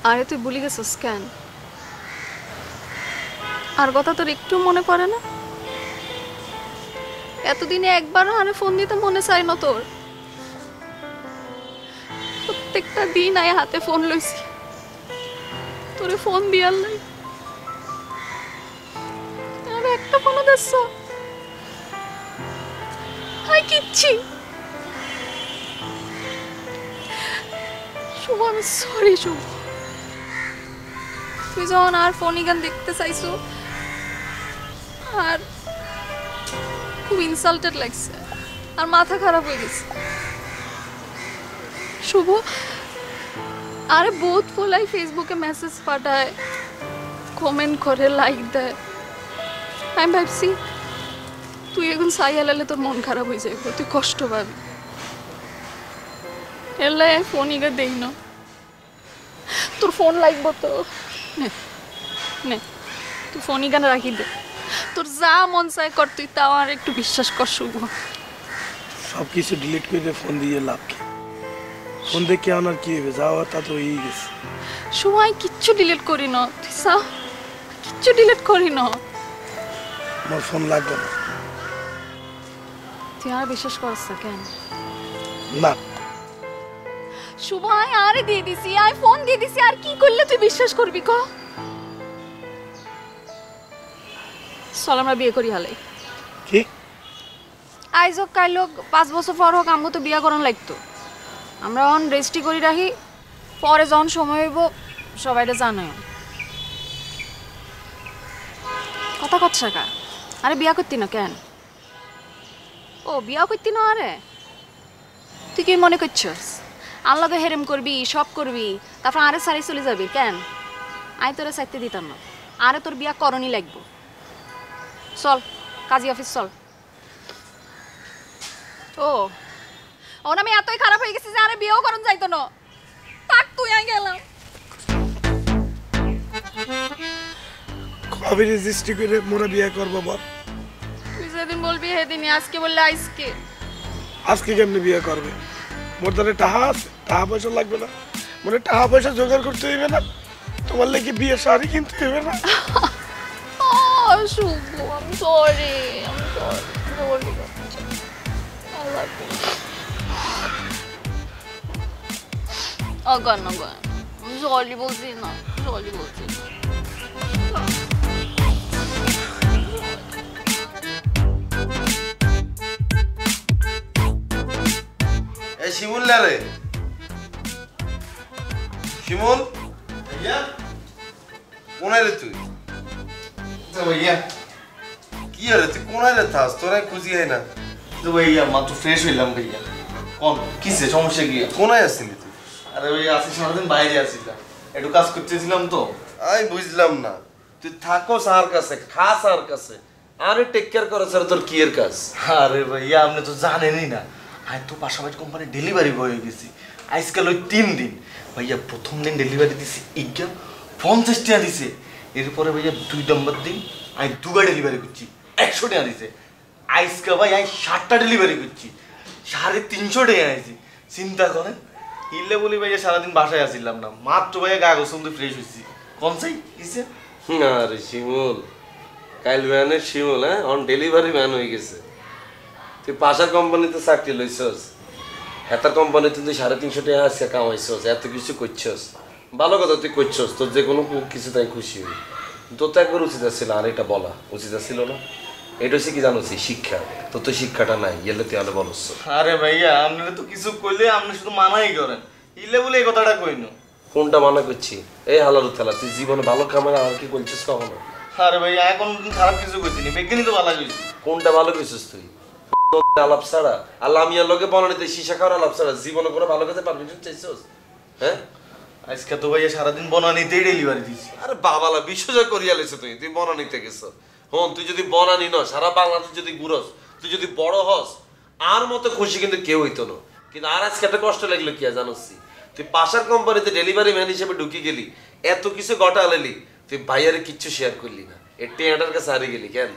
আরে তুই ভুলে গেছিস কেন? আর কথা তোর একটু মনে পড়ে না? এতদিনে একবারও আরে ফোন দিতে মনে চাই না তোর? প্রত্যেকটা দিন আয় হাতে ফোন লইছি, তোরে ফোন দিয়ার লাই। আর একটা ফোনও দিচ্ছ? হাই কিচ্ছি। শুভ, আমি সরি শুভ। তুই যখন আর ফোনই গান দেখতে চাইছো, আর খুব ইনসাল্টেড লাগছে, আর মাথা খারাপ হয়ে গেছে। শুভ, আরে বহুত ফোলাই ফেসবুকে মেসেজ পাঠায়, কমেন্ট করে, লাইক দেয়। আমি ভাবছি তুই এখন সাই হালালে তোর মন খারাপ হয়ে যাবে, তুই কষ্ট পাবি। এলাই আমি ফোন ইগা দেই না। তোর ফোন লাগবো তো নে নে, তুই ফোন ইগানে রাখি দে। তোর যা মন চায় কর, তুই তাও আর একটু বিশ্বাস কর শুভ। সব কিছু ডিলিট করে ফোন দিয়ে লাভ কি? ফোন দেখে আমার কি হবে? যাওয়া তা তো হয়েই গেছে। শুভ, আমি কিচ্ছু ডিলিট করি না, তুই চাও কিচ্ছু ডিলিট করি না। আমার ফোন লাগবে না। তুই আর বিশ্বাস করছ কেন? না শুভ, আমি আরে দিয়ে দিছি, আমি ফোন দিয়ে দিছি, আর কি করলে তুই বিশ্বাস করবি ক? চল আমরা বিয়ে করি হালে। কি? আইজ হোক কাইল হোক, 5 বছর পর হোক, আমগো তো বিয়া করান লাগতো। আমরা অন রেস্টি করি রাখি, পরে যখন সময় হইব সবাইটা জানায়। কথা কচ্ছা কা? আরে বিয়া করতি না কেন? ও বিয়া করতি না? আরে তুই কি মনে করছস আল্লাহকে হেরেম করবি, সব করবি, তারপর আরে সারি চলে যাবি কেন? আই তোরে চাইতে দিতাম না, আরে তোর বিয়া করণই লাগবো। চল কাজী অফিস চল। ও ও আমি এতই খারাপ হয়ে গেছি যে আরে বিয়েও করণ যাইতো না। থাক তুই, আই গেলাম। কবে রেজিস্ট্রি করে মোরা বিয়ে করবো বল? তুই যেদিন বলবি সেদিনই, আজকে বললে আজকে। আজকে কেমনি বিয়ে করবে? মোর দ্বারা টাকা আছে, টাকা পয়সা লাগবে না? মনে টাকা পয়সা জোগাড় করতে হইবে না? তোমার লেগে বিয়ে শাড়ি কিনতে হইবে না? শুভ, আমি সরি, আমি সরি। অগান অগান, আমি সরি বলছি না, সরি বলছি না। এই শিমুল না রে? শিমুল ভাইয়া, কোনায় রে তুই? তো ভাইয়া কি রে তুই কোনায় রে থাস? তোরা খুঁজি হয় না। তো ভাইয়া মাত্র ফ্রেশ হইলাম ভাইয়া। কোন কিসে সমস্যা কি? কোনায় আসছিলি তুই? আরে ভাইয়া আজকে সারাদিন বাইরে আসছিলাম, একটু কাজ করতেছিলাম তো। আমি বুঝলাম না, তুই থাকোস আর কাছে, খাস আর কাছে, আরে টেক কেয়ার করো স্যার, তোর কি এর কাজ? আরে ভাইয়া আপনি তো জানেনই না, আমি তো পাশাপাশি কোম্পানি ডেলিভারি বয় হয়ে গেছি। আজকাল ওই 3 দিন ভাইয়া। প্রথম দিন ডেলিভারি দিছি 50 টাকা দিছে। এরপরে ভাইয়া 2 নম্বর দিন আমি 2বার ডেলিভারি করছি, 100 টাকা দিছে। আজকে ভাই আমি 7টা ডেলিভারি করছি, 350 টাকা আইছি। চিন্তা করেন। ইলে বলি ভাইয়া সারাদিন বাসায় আসছিলাম না, মাত্র ভাইয়া গা গোসল দিয়ে ফ্রেশ হয়েছি। কোন চাই কিসে? আরে শিমুল, কাইল ম্যানের শিমুল, হ্যাঁ অন ডেলিভারি ম্যান হয়ে গেছে। তুই পাশার কোম্পানিতে চাকরি লইছস, এত কোম্পানিতে তুই 350 টাকা আজকে কামাইছস, এত কিছু করছস, ভালো কথা তুই করছস, তোর যে কোনো কিছু তাই খুশি হই। তোর তো একবার উচিত ছিল আর এটা বলা উচিত ছিল না? এটা হচ্ছে কি জানো, শিক্ষা। তোর তো শিক্ষাটা নাই, এলে তুই আলো বলছ। আরে ভাইয়া আপনারা তো কিছু কইলে আপনি শুধু মানাই করেন, ইলে বলে এই কথাটা কইনো। কোনটা মানা করছি? এই হালারু খেলা, তুই জীবনে ভালো কামাই আর কি করছিস কখনো? আরে ভাইয়া এখন খারাপ কিছু কইছিনি, বিজ্ঞানী তো ভালো কইছি। কোনটা ভালো করছিস তুই? আলাপ ছাড়া আল্লাহ মিয়ার লোকে বনানিতে সীসা খাওয়ার আলাপ ছাড়া জীবনে কোনো ভালো কাজে পারমিশন চাইছস? হ্যাঁ আজকে তো ভাইয়া সারাদিন বনানিতেই ডেলিভারি দিছি। আরে বাবালা বিশ্বজয় করিয়া লেছে, তুই বনানিতে গেছ। হন তুই যদি বনানি ন, সারা বাংলাদেশ যদি ঘুরস, তুই যদি বড় হস, আর মতো খুশি কিন্তু কেউ হইতো না। কিন্তু আর আজকে একটা কষ্ট লাগলো কি জানোসি, তুই পাশার কোম্পানিতে ডেলিভারি ম্যান হিসেবে ঢুকে গেলি, এত কিছু গটালেলি, তুই ভাইয়ারে কিচ্ছু শেয়ার করলি না, এর টেয়াটার কাছে হারিয়ে গেলি কেন?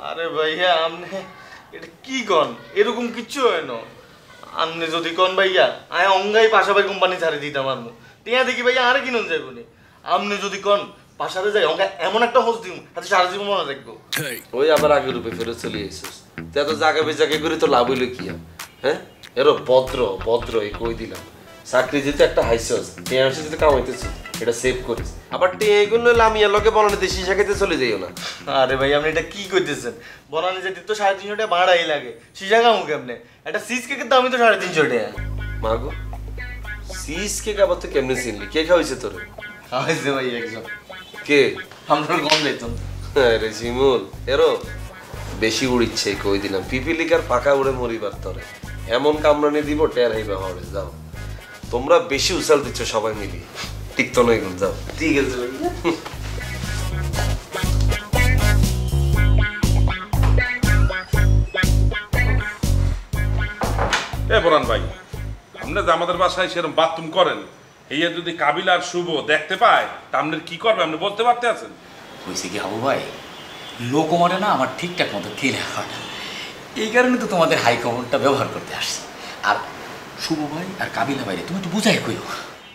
আরে ভাইয়া আপনি এটা কি কন? এরকম কিচ্ছু হয় না। আপনি যদি কন ভাইয়া আয় অঙ্গাই পাশাপাশি কোম্পানি ছাড়ি দিতাম। আর টিয়া দেখি ভাইয়া আরে কিনুন যাইব নি আপনি যদি কোন পাশারে যাই ওকে এমন একটা হোস দিম তাতে সারা জীবন মনে রাখবো ওই আবার আগের রূপে ফেরত চলে এসেছিস তুই এত জায়গা বেজাকে করে তো লাভ হইলো কি হ্যাঁ এরো ভদ্র এই কই দিলাম চাকরি যেতে একটা হাইসস টিয়া আসে যেতে কামাইতেছিস এটা সেভ করিস আবার টিয়া এগুলো আমি এর লগে বনানি দেশি শাখাতে চলে যাইও না আরে ভাই আপনি এটা কি কইতেছেন বনানি যেতে তো 350 টাকা ভাড়াই লাগে সিজা কামু কেমনে একটা সিজ কেকের দামই তো 350 টাকা মাগো সিস কে কাবার তো কেমনে চিনলি কে খাওয়াইছে তোরে খাওয়াইছে ভাই একজন কে আমরা কম লেতন আরে শিমুল এরো বেশি উড়িচ্ছে কই দিলাম পিপিলিকার পাকা উড়ে মরিবার তরে এমন কামরানি দিব টের হইবা হরে যাও তোমরা বেশি উছাল দিচ্ছ সবাই মিলিয়ে ঠিক তো নয় গুণ যাও ঠিক আছে এ বরান ভাই আপনি যে আমাদের বাসায় সেরকম বাথরুম করেন এই যদি কাবিল আর শুভ দেখতে পায় তা আপনি কি করবে আপনি বলতে পারতে আছেন হয়েছে কি হাবু ভাই লোক মারে না আমার ঠিকঠাক মতো খেলে হয় না এই কারণে তো তোমাদের হাই কমনটা ব্যবহার করতে আসছি আর শুভ ভাই আর কাবিলা ভাইরে তুমি তো বুঝাই কইও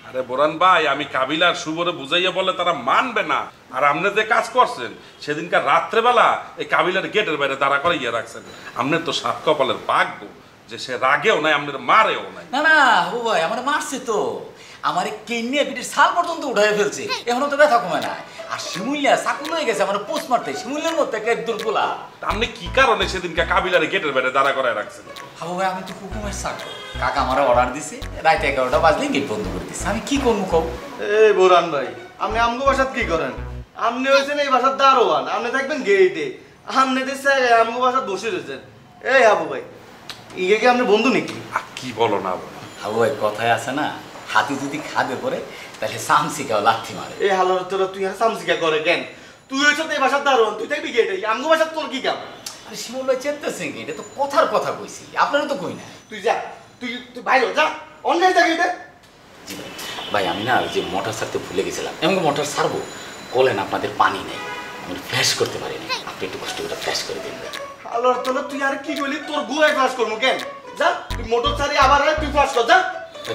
আরে বরান ভাই আমি কাবিল আর শুভরে বুঝাইয়া বলে তারা মানবে না আর আপনি যে কাজ করছেন সেদিনকার রাত্রেবেলা এই কাবিলার গেটের বাইরে দাঁড়া করে ইয়ে রাখছেন আপনার তো সাত কপালের ভাগ্য যে সে রাগেও নাই আপনার মারেও নাই না না হাবু ভাই আমার মারছে তো আমার কেনিয়া পিঠের সাল পর্যন্ত উঠাই ফেলছে এখনো তো ব্যথা কমে না আর শিমুলিয়া সাকুল হয়ে গেছে আমার পোস্ট মারতে শিমুলিয়ার মধ্যে একটা দুর্বলা আপনি কি কারণে সেদিনকে কাবিলার গেটের বাইরে দাঁড়া করে রাখছেন হাবু ভাই আমি তো হুকুমের চাকর কাকা আমার অর্ডার দিছে রাত 11টা বাজলে গেট বন্ধ করে দিছে আমি কি করবো কব এই বোরান ভাই আপনি আমগো বাসাত কি করেন আপনি হইছেন এই বাসার দারোয়ান আপনি থাকবেন গেটে আপনি দেশে আমগো বাসাত বসে রয়েছেন এই আবু ভাই ইগে কি আপনি বন্ধু নাকি কি বলো না হাবু ভাই কথায় আছে না হাতি যদি খাদে পড়ে তাহলে সামসিকাও লাথি মারে এই হালার তোরা তুই আর সামসিকা করে কেন তুই হইছ এই বাসার দারোয়ান তুই থাকবি গেটে আমগো বাসাত তোর কি কাম আরে শিমুল ভাই চেতেছেন কি এটা তো কথার কথা কইছি আপনারা তো কই না তুই যা তুই তুই বাইরে যা অন্যায় যা গেটে জি ভাই ভাই আমি না ওই যে মোটর ছাড়তে ভুলে গেছিলাম এমন মোটর ছাড়বো বলেন আপনাদের পানি নেই আমি ফ্ল্যাশ করতে পারি না আপনি একটু কষ্ট করে ফ্ল্যাশ করে দিন হালার তোরা তুই আর কি কইলি তোর গুয়ায় ফ্লাশ করবো কেন যা তুই মোটর ছাড়ি আবার আয় তুই ফ্লাশ কর যা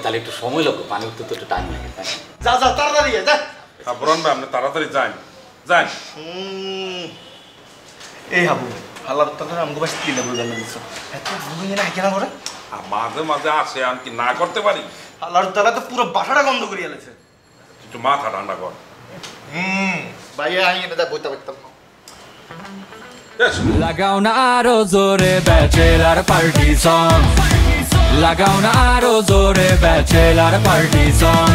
তাহলে একটু সময় লাগবে পানি উঠতে তো একটু টাইম লাগে তাই না? যা যা তাড়াতাড়ি যা বরান ভাই আপনি তাড়াতাড়ি যান যান এই হাবু হালার তোরা আমগো বাস কি না বুঝানো দিছ এত ভুল না কেন করে আর মাঝে মাঝে আসে আমি কি না করতে পারি হালার তোরা তো পুরো বাসাটা বন্ধ করিয়া লেছে একটু মাথা ঠান্ডা কর ভাইয়া আই এটা বইতা বইতা লাগাও না আরো জোরে ব্যাচেলার পার্টি সং লাগাও না আরো জোরে ব্যাচেলার পার্টি সং